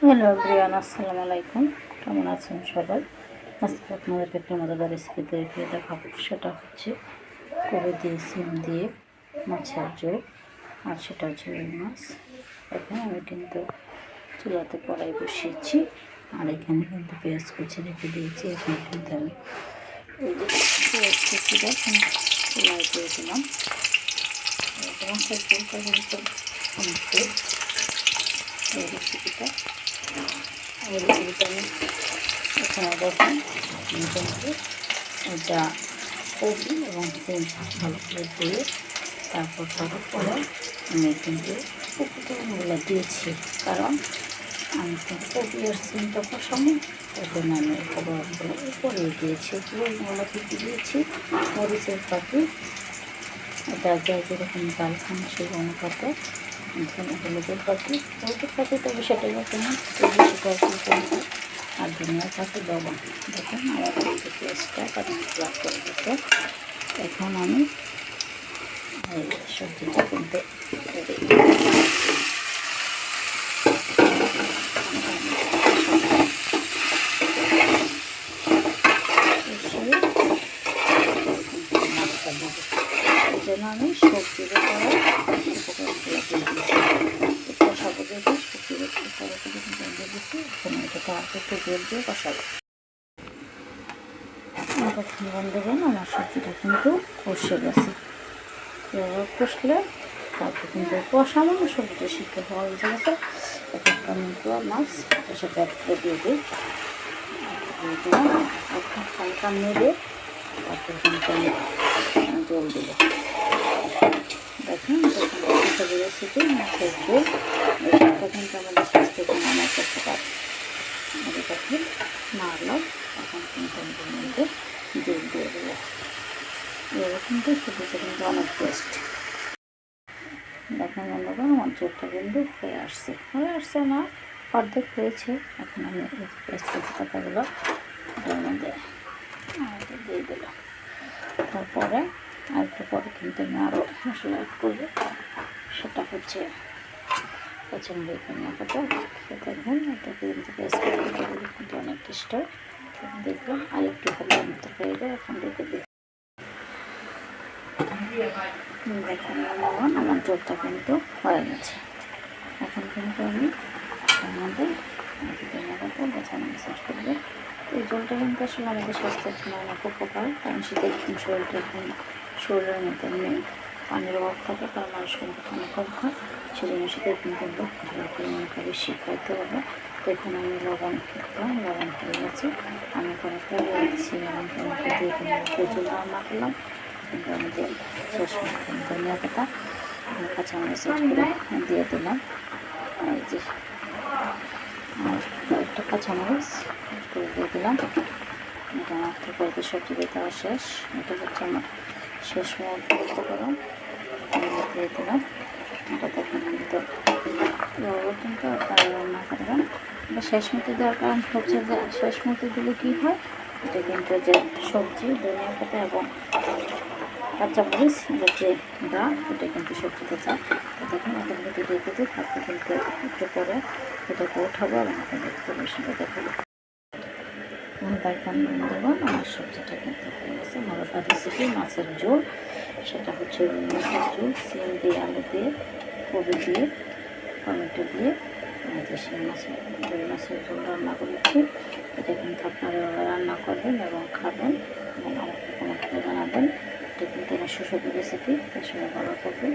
Hello everyone, আসসালামু আলাইকুম। কেমন আছেন সবাই? আজকে আপনাদেরকে একটা মজাদার রেসিপি তৈরি দেখাবো। সেটা হচ্ছে কবি দিয়ে সিম দিয়ে মাছের ঝোল, আর সেটা হচ্ছে রুই মাছ। এখন আমি কিন্তু চুলাতে কড়াই বসিয়েছি, আর এখানে কিন্তু পেঁয়াজ কুচি রেখে দিয়েছি। এখানে কিন্তু আমি ওই যে পেঁয়াজ কুচিটা চুলায় দিয়ে দিলাম। মাছের ঝোলটা কিন্তু অনেক এই রেসিপিটা আমি এখানে দেখেন কিন্তু এটা কপি এবং সিম ভালো করে দিয়ে তারপর পরে আমি কিন্তু উপকরণগুলো দিয়েছি, কারণ আমি কিন্তু কপি আর সিমটা কষানো, তখন আমি উপকরণগুলো উপরে দিয়েছি। উপকরণগুলো থেকে দিয়েছি মরিচের পাখি, এটা যাই যেরকম ডাল খান সেই অনুপাতে হলুদের পাখি তবে সেটা যাতে না বেশি করতে, আর ধনিয়া পাতা লবণ। দেখুন আমার কিন্তু পেঁয়াজটা ব্লাক করে দিতে। এখন আমি এই সবজিটা কিন্তু এই জন্য আমি সবজির উপরে উপকরণগুলো দিয়ে দিয়েছি। কষাবো দেখে সবজির উপরে দিয়ে দিচ্ছি। এখন এটাকে আর একটু জল দিয়ে কষাবো। কখন বন্ধুগণ, আমার সবজিটা কিন্তু কষে গেছে। কষলে তারপর কিন্তু কষানো সবজিটা সিদ্ধ হওয়া হয়ে গেছে। এখন টমেটো মাছ সেটা দিয়ে দিই, দিলাম হালকা নেড়ে তারপর কিন্তু আমি জল দেবো। দেখুন রেসিপি মাছের ঝোল, এটা কিন্তু আমাদের স্বাস্থ্যের জন্য অনেক উপকার। এটাকে নাড়লাম, এখন কিন্তু আমাদের মধ্যে জল দিয়ে দেবো। এবার কিন্তু সবজিটা কিন্তু অনেক টেস্ট। দেখুন বন্ধুগণ, আমার ঝোলটা কিন্তু হয়ে আসছে না, অর্ধেক হয়েছে। এখন আমি এই পেস্ট পাতাগুলো এটার মধ্যে দিয়ে দিলাম। তারপরে আর একটু পরে কিন্তু আমি আরও মশলা অ্যাড করবো। সেটা হচ্ছে কাঁচামরিচ, ধনিয়া পাতা। দেখুন এটাকে কিন্তু পেস্ট করে কিন্তু অনেক টেস্ট হয়। দেখলাম আর একটু হলে মতো হয়ে যায়, এখন রেখে দিই। দেখুন আমার ঝোলটা কিন্তু হয়ে গেছে। এখন কিন্তু আমি তার মধ্যে ধনিয়া পাতা বেছানো মেসেজ করবো। এই জলটা কিন্তু আসলে আমাদের স্বাস্থ্যের জন্য অনেক উপকার, কারণ শীতের দিন শরীরের মধ্যে নেই পানির অভাব থাকে, কারণ মানুষ কিন্তু পানি কম খায়। সেজন্য শীতের দিন কিন্তু জলের পরিমাণটা বেশি খাইতে হবে। তো এখানে আমি লবণ দিলাম, লবণ হয়ে গেছে। আমি এখানে তেল দিচ্ছি, লবণ দিয়ে জল রান্না করলাম। কিন্তু আমি শেষ ধনিয়া পাতা কাঁচামরিচ করে দিয়ে দিলাম। এই যে একটা কাঁচামরিচ করে দিয়ে দিলাম। এটা আমার তরকারিতে সবজি দিয়ে দেওয়া শেষ। এটা হচ্ছে আমার শেষ মুহূর্তে উপকরণ দিয়ে দিলাম। এটা দেখুন কিন্তু কিন্তু আপনারা রান্না করবেন। এটা শেষ মুহূর্তে দেওয়ার কারণ হচ্ছে যে শেষ মুহূর্তে দিলে কী হয়, এটা কিন্তু যে সবজি ধনিয়া পাতা এবং কাঁচামরিচ এটার যে দাগ এটা কিন্তু সবজিতে যায়। তো দেখুন এটার মধ্যে রেখে দিই, তারপর কিন্তু একটু পরে এটাকে উঠাবো এবং আপনাদের পরিবেশনটা দেখাবো। দেখুন বন্ধুগণ, আমার সবজিটা কিন্তু হয়ে গেছে। মজাদার রেসিপি মাছের ঝোল, সেটা হচ্ছে রুই মাছের ঝোল, সিম দিয়ে, আলু দিয়ে, কবি দিয়ে, টমেটো দিয়ে যে সেই রুই মাছের ঝোল রান্না করেছি। এটা কিন্তু আপনারা রান্না করবেন এবং খাবেন এবং আমাকে কমেন্ট করে জানাবেন। এটা কিন্তু আমার সুস্বাদু রেসিপি। আসলে ভালো থাকবেন।